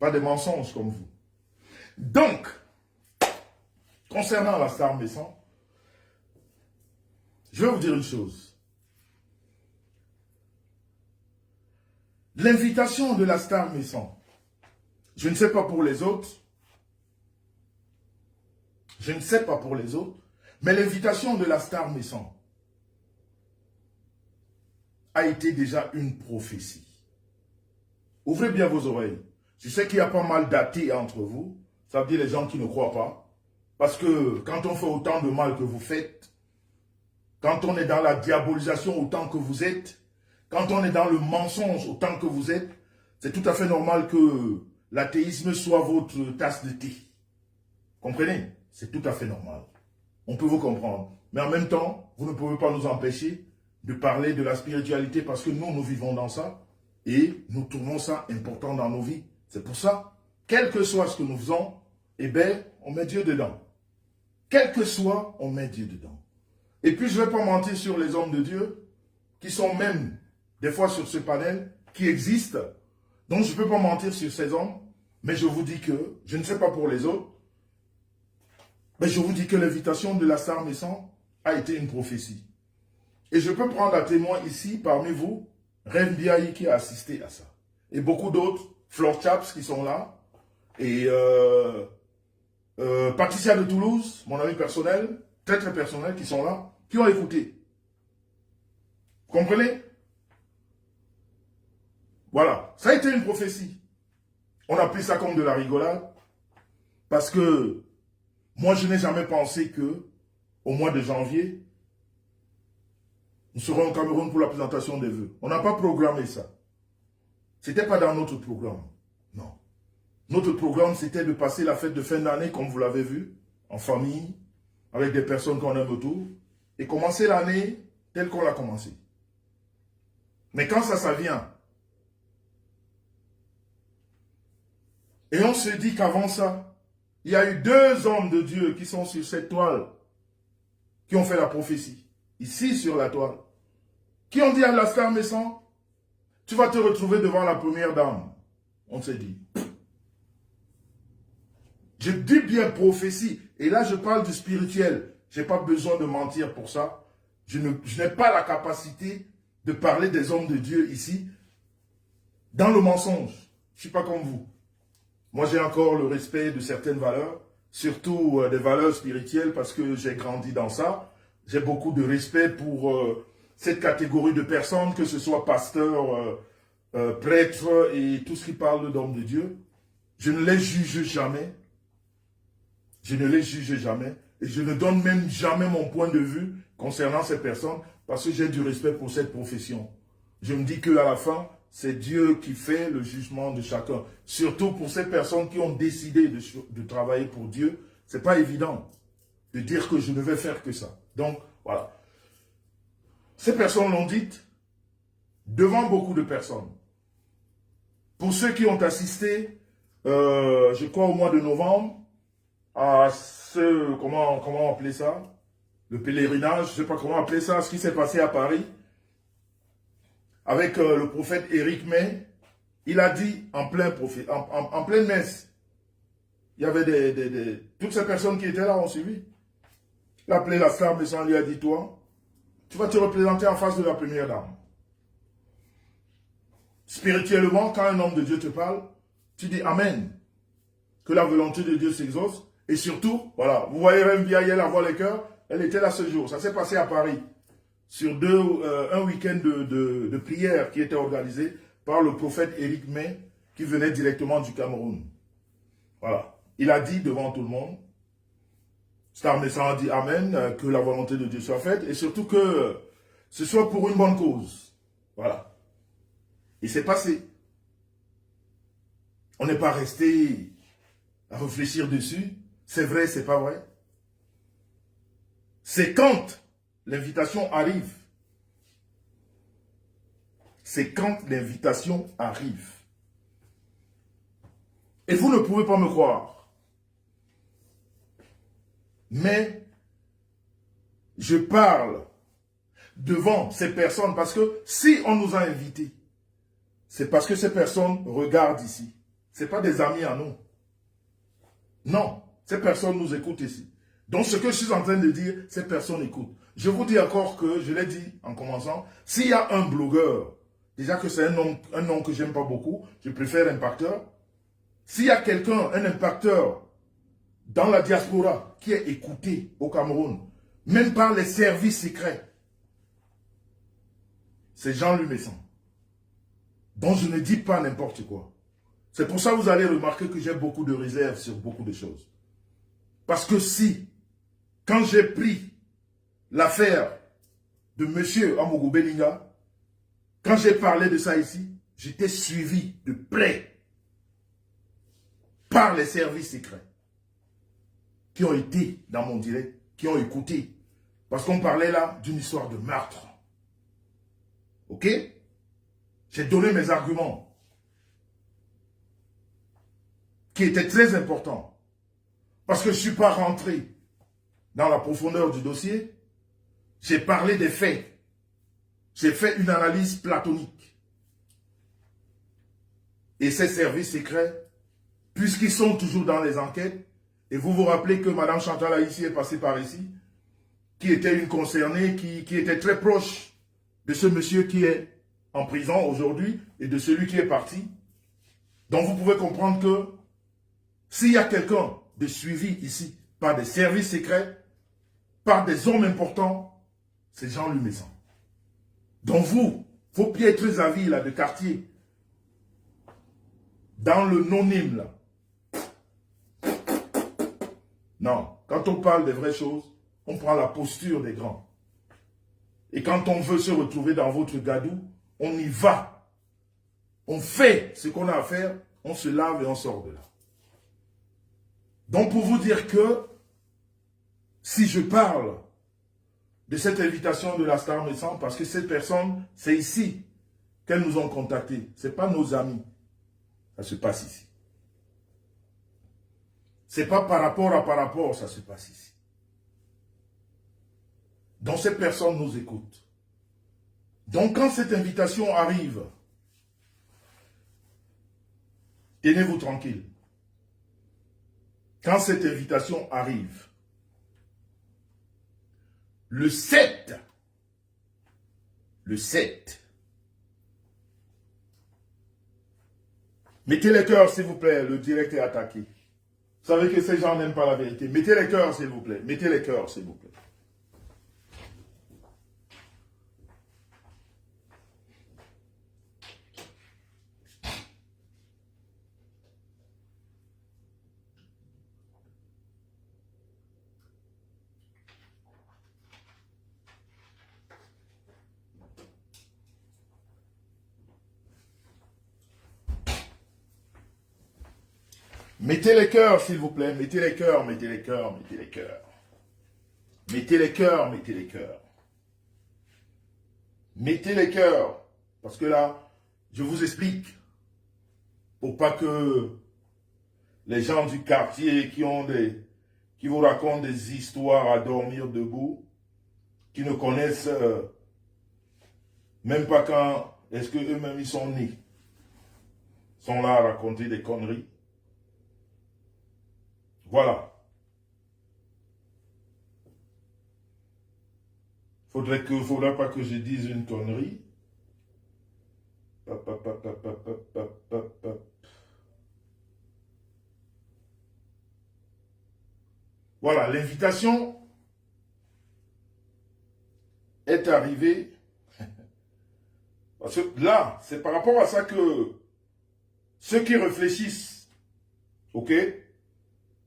pas des mensonges comme vous. Donc, concernant la star Messan, je vais vous dire une chose. L'invitation de la star Messan, je ne sais pas pour les autres, mais l'invitation de la star Messan a été déjà une prophétie. Ouvrez bien vos oreilles. Je sais qu'il y a pas mal d'athées entre vous, ça veut dire les gens qui ne croient pas, parce que quand on fait autant de mal que vous faites, quand on est dans la diabolisation autant que vous êtes, quand on est dans le mensonge autant que vous êtes, c'est tout à fait normal que l'athéisme soit votre tasse de thé. Comprenez? C'est tout à fait normal. On peut vous comprendre. Mais en même temps, vous ne pouvez pas nous empêcher de parler de la spiritualité parce que nous vivons dans ça et nous trouvons ça important dans nos vies. C'est pour ça, quel que soit ce que nous faisons, eh bien, on met Dieu dedans. Quel que soit, on met Dieu dedans. Et puis, je ne vais pas mentir sur les hommes de Dieu qui sont même, des fois sur ce panel, qui existent. Donc, je ne peux pas mentir sur ces hommes, mais je vous dis que, je ne sais pas pour les autres, mais je vous dis que l'invitation de la star Messan a été une prophétie. Et je peux prendre à témoin ici, parmi vous, Rev Biaï qui a assisté à ça. Et beaucoup d'autres, Flor Chaps qui sont là, et Patricia de Toulouse, mon ami personnel, très très personnel, qui sont là, qui ont écouté. Vous comprenez? Voilà, ça a été une prophétie. On a pris ça comme de la rigolade, parce que moi je n'ai jamais pensé que, au mois de janvier, nous serons au Cameroun pour la présentation des vœux. On n'a pas programmé ça. Ce n'était pas dans notre programme. Non. Notre programme, c'était de passer la fête de fin d'année, comme vous l'avez vu, en famille, avec des personnes qu'on aime autour, et commencer l'année telle qu'on l'a commencé. Mais quand ça vient, et on se dit qu'avant ça, il y a eu 2 hommes de Dieu qui sont sur cette toile, qui ont fait la prophétie, ici sur la toile, qui ont dit à la star Messan, tu vas te retrouver devant la première dame. On s'est dit. Je dis bien prophétie. Et là, je parle du spirituel. Je n'ai pas besoin de mentir pour ça. Je n'ai pas la capacité de parler des hommes de Dieu ici dans le mensonge. Je ne suis pas comme vous. Moi, j'ai encore le respect de certaines valeurs, surtout des valeurs spirituelles parce que j'ai grandi dans ça. J'ai beaucoup de respect pour cette catégorie de personnes, que ce soit pasteur, prêtre et tout ce qui parle d'hommes de Dieu. Je ne les juge jamais. Je ne les juge jamais. Et je ne donne même jamais mon point de vue concernant ces personnes parce que j'ai du respect pour cette profession. Je me dis qu'à la fin, c'est Dieu qui fait le jugement de chacun. Surtout pour ces personnes qui ont décidé de travailler pour Dieu. Ce n'est pas évident de dire que je ne vais faire que ça. Donc, voilà. Ces personnes l'ont dit devant beaucoup de personnes. Pour ceux qui ont assisté, je crois au mois de novembre, à ce, comment appeler ça? Le pèlerinage, je ne sais pas comment appeler ça, ce qui s'est passé à Paris, avec le prophète Éric May, il a dit en pleine messe, il y avait toutes ces personnes qui étaient là ont suivi. Il a appelé la star Messan, lui a dit, toi, tu vas te représenter en face de la première dame. Spirituellement, quand un homme de Dieu te parle, tu dis Amen. Que la volonté de Dieu s'exauce. Et surtout, voilà, vous voyez Rev Biaï, elle voit les cœurs, elle était là ce jour. Ça s'est passé à Paris. Sur un week-end de prière qui était organisé par le prophète Éric May, qui venait directement du Cameroun. Voilà. Il a dit devant tout le monde, Star Messan a dit Amen, que la volonté de Dieu soit faite, et surtout que ce soit pour une bonne cause. Voilà. Et c'est passé. On n'est pas resté à réfléchir dessus. C'est vrai, c'est pas vrai. C'est quand l'invitation arrive. C'est quand l'invitation arrive. Et vous ne pouvez pas me croire. Mais je parle devant ces personnes parce que si on nous a invités, c'est parce que ces personnes regardent ici. Ce pas des amis à nous. Non, ces personnes nous écoutent ici. Donc ce que je suis en train de dire, ces personnes écoutent. Je vous dis encore que, je l'ai dit en commençant, s'il y a un blogueur, déjà que c'est un nom que j'aime pas beaucoup, je préfère impacteur. S'il y a quelqu'un, un impacteur, dans la diaspora, qui est écouté au Cameroun, même par les services secrets, c'est Jean-Louis Messan. Donc je ne dis pas n'importe quoi. C'est pour ça que vous allez remarquer que j'ai beaucoup de réserves sur beaucoup de choses. Parce que si, quand j'ai pris l'affaire de M. Amougou Belinga, quand j'ai parlé de ça ici, j'étais suivi de près par les services secrets qui ont été dans mon direct, qui ont écouté. Parce qu'on parlait là d'une histoire de meurtre. Ok? J'ai donné mes arguments qui étaient très importants. Parce que je ne suis pas rentré dans la profondeur du dossier. J'ai parlé des faits. J'ai fait une analyse platonique. Et ces services secrets, puisqu'ils sont toujours dans les enquêtes, et vous vous rappelez que Mme Chantal Haïti est passée par ici, qui était une concernée, qui était très proche de ce monsieur qui est en prison aujourd'hui et de celui qui est parti. Donc vous pouvez comprendre que s'il y a quelqu'un de suivi ici par des services secrets, par des hommes importants, c'est Jean-Louis Messan. Donc vous, vos piètres avis là, de quartier, dans le non-hymne là, non, quand on parle des vraies choses, on prend la posture des grands. Et quand on veut se retrouver dans votre gadou, on y va. On fait ce qu'on a à faire, on se lave et on sort de là. Donc pour vous dire que, si je parle de cette invitation de la Star Messan, parce que cette personne, c'est ici qu'elles nous ont contactés. Ce n'est pas nos amis. Ça se passe ici. Ce n'est pas par rapport, ça se passe ici. Donc ces personnes nous écoutent. Donc quand cette invitation arrive, tenez-vous tranquille. Quand cette invitation arrive, le 7, mettez les cœurs s'il vous plaît, le direct est attaqué. Vous savez que ces gens n'aiment pas la vérité. Mettez les cœurs s'il vous plaît, mettez les cœurs s'il vous plaît. Mettez les cœurs, s'il vous plaît. Mettez les cœurs, mettez les cœurs, mettez les cœurs. Mettez les cœurs, mettez les cœurs. Mettez les cœurs. Parce que là, je vous explique. Pour pas que les gens du quartier qui vous racontent des histoires à dormir debout, qui ne connaissent même pas quand est-ce qu'eux-mêmes ils sont nés, sont là à raconter des conneries. Voilà. Faudrait pas que je dise une connerie. Voilà, l'invitation est arrivée. Parce que là, c'est par rapport à ça que ceux qui réfléchissent, ok?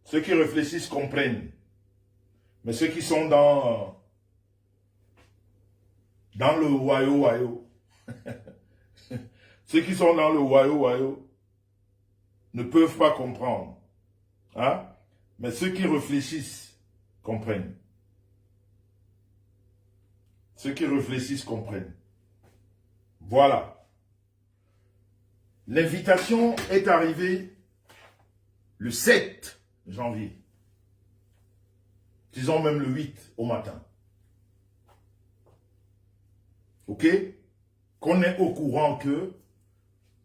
Ceux qui réfléchissent comprennent. Mais ceux qui sont dans le wayo, ceux qui sont dans le wayo ne peuvent pas comprendre. Hein? Mais ceux qui réfléchissent comprennent. Ceux qui réfléchissent comprennent. Voilà. L'invitation est arrivée le 7 janvier. Disons même le 8 au matin. Ok? Qu'on est au courant que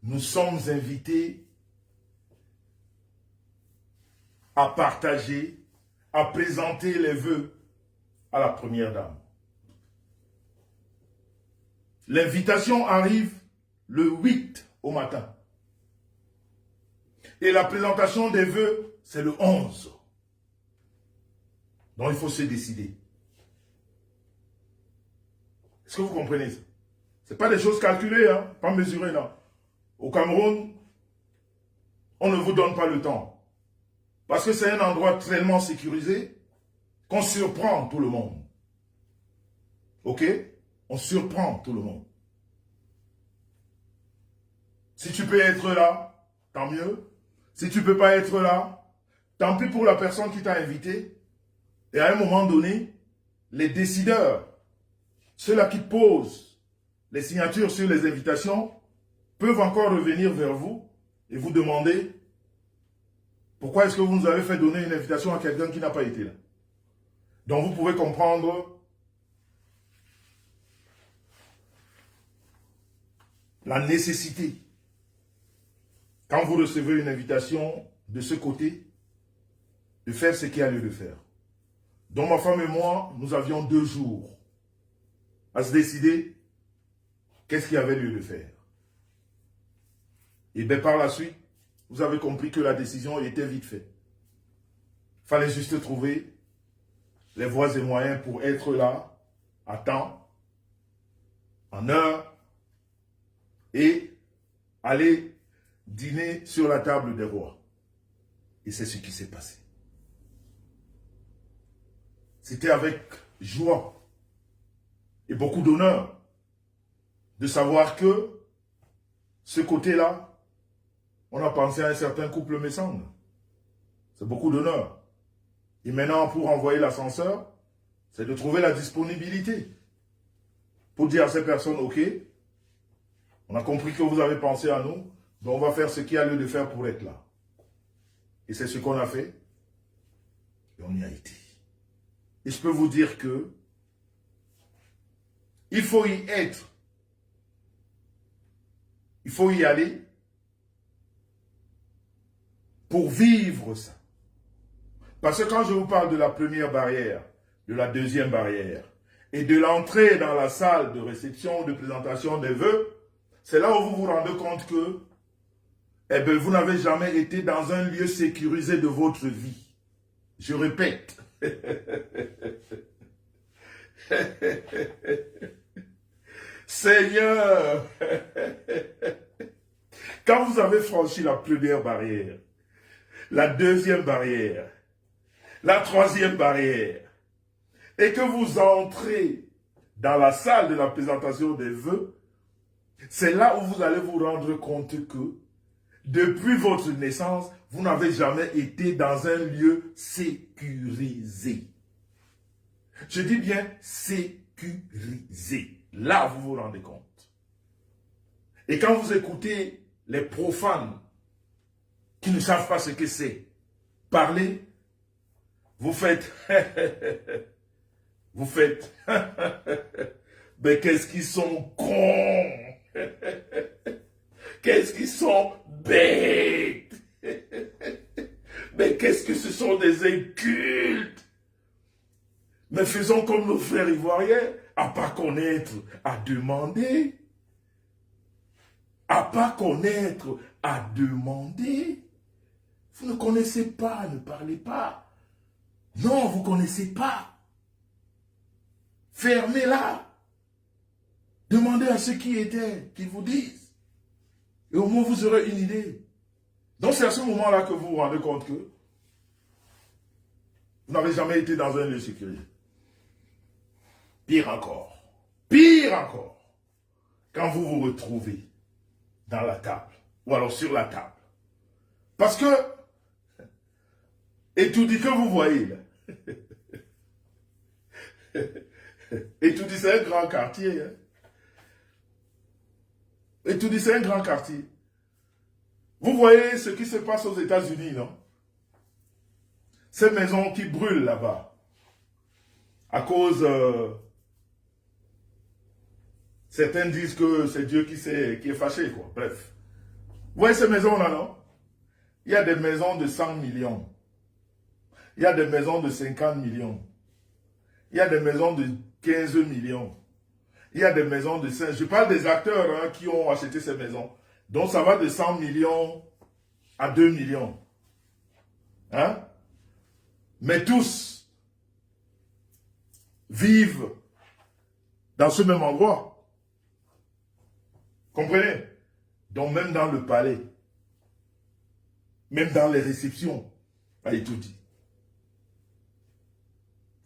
nous sommes invités à partager, à présenter les vœux à la première dame. L'invitation arrive le 8 au matin. Et la présentation des vœux, c'est le 11. Donc il faut se décider. Est-ce que vous comprenez ça? Ce n'est pas des choses calculées, hein, pas mesurées, non. Au Cameroun, on ne vous donne pas le temps. Parce que c'est un endroit tellement sécurisé qu'on surprend tout le monde. Ok? On surprend tout le monde. Si tu peux être là, tant mieux. Si tu ne peux pas être là, tant pis pour la personne qui t'a invité. Et à un moment donné, les décideurs, ceux-là qui posent les signatures sur les invitations, peuvent encore revenir vers vous et vous demander pourquoi est-ce que vous nous avez fait donner une invitation à quelqu'un qui n'a pas été là. Donc vous pouvez comprendre la nécessité, quand vous recevez une invitation de ce côté, de faire ce qu'il y a lieu de faire. Donc ma femme et moi, nous avions 2 jours à se décider qu'est-ce qu'il y avait lieu de faire. Et bien par la suite, vous avez compris que la décision était vite faite. Il fallait juste trouver les voies et moyens pour être là, à temps, en heure, et aller dîner sur la table des rois. Et c'est ce qui s'est passé. C'était avec joie et beaucoup d'honneur de savoir que ce côté-là, on a pensé à un certain couple Messang. C'est beaucoup d'honneur. Et maintenant, pour envoyer l'ascenseur, c'est de trouver la disponibilité. Pour dire à ces personnes, ok, on a compris que vous avez pensé à nous, donc on va faire ce qu'il y a lieu de faire pour être là. Et c'est ce qu'on a fait. Et on y a été. Et je peux vous dire que il faut y être. Il faut y aller pour vivre ça. Parce que quand je vous parle de la première barrière, de la deuxième barrière, et de l'entrée dans la salle de réception ou de présentation des vœux, c'est là où vous vous rendez compte que eh bien, vous n'avez jamais été dans un lieu sécurisé de votre vie. Je répète. Seigneur, quand vous avez franchi la première barrière, la deuxième barrière, la troisième barrière, et que vous entrez dans la salle de la présentation des vœux, c'est là où vous allez vous rendre compte que depuis votre naissance, vous n'avez jamais été dans un lieu sécurisé. Je dis bien sécurisé. Là, vous vous rendez compte. Et quand vous écoutez les profanes qui ne savent pas ce que c'est parler, vous faites vous faites mais qu'est-ce qu'ils sont cons. Qu'est-ce qu'ils sont bêtes. Mais qu'est-ce que ce sont des incultes. Mais faisons comme nos frères ivoiriens, à pas connaître, à demander. À pas connaître, à demander. Vous ne connaissez pas, ne parlez pas. Non, vous ne connaissez pas. Fermez-la. Demandez à ceux qui étaient, qu'ils vous disent. Et au moins vous aurez une idée. Donc c'est à ce moment-là que vous vous rendez compte que vous n'avez jamais été dans un lieu sécurisé. Pire encore, quand vous vous retrouvez dans la table, ou alors sur la table. Parce que, et tout dit que vous voyez là, et tout dit c'est un grand quartier, hein. Et tout dit c'est un grand quartier. Vous voyez ce qui se passe aux États-Unis, non? Ces maisons qui brûlent là-bas, à cause... certains disent que c'est Dieu qui est fâché, quoi. Bref. Vous voyez ces maisons-là, non? Il y a des maisons de 100 millions. Il y a des maisons de 50 millions. Il y a des maisons de 15 millions. Il y a des maisons de 5. Je parle des acteurs hein, qui ont acheté ces maisons. Donc ça va de 100 millions à 2 millions. Hein? Mais tous vivent dans ce même endroit. Comprenez? Donc même dans le palais, même dans les réceptions, il est tout dit.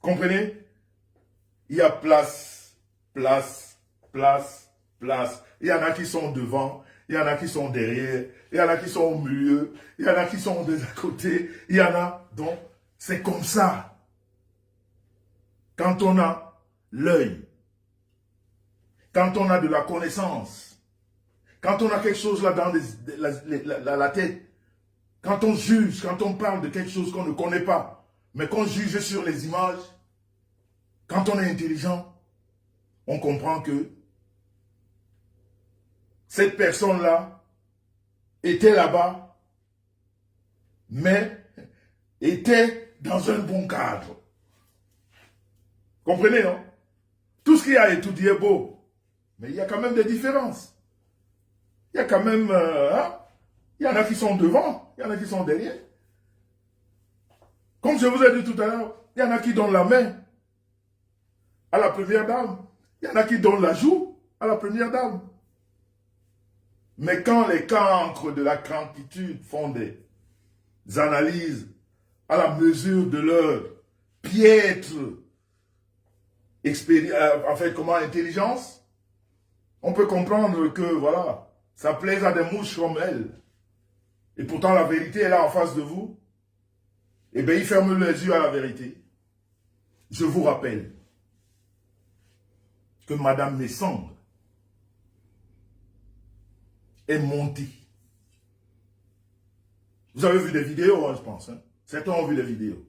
Comprenez? Il y a place, place, place, place. Il y en a qui sont devant, il y en a qui sont derrière, il y en a qui sont au milieu, il y en a qui sont de côté, il y en a. Donc, c'est comme ça. Quand on a l'œil, quand on a de la connaissance, quand on a quelque chose là dans la tête, quand on juge, quand on parle de quelque chose qu'on ne connaît pas, mais qu'on juge sur les images, quand on est intelligent, on comprend que cette personne-là était là-bas, mais était dans un bon cadre. Comprenez, non? Tout ce qu'il y a étudié est beau, mais il y a quand même des différences. Il y a quand même... il y en a qui sont devant, il y en a qui sont derrière. Comme je vous ai dit tout à l'heure, il y en a qui donnent la main à la première dame. Il y en a qui donnent la joue à la première dame. Mais quand les cancres de la crankitude font des analyses à la mesure de leur piètre intelligence, on peut comprendre que, voilà, ça plaise à des mouches comme elles. Et pourtant, la vérité est là en face de vous. Eh bien, ils ferment les yeux à la vérité. Je vous rappelle que Madame Messang est montée. Vous avez vu des vidéos, hein, je pense. Hein? Certains ont vu les vidéos.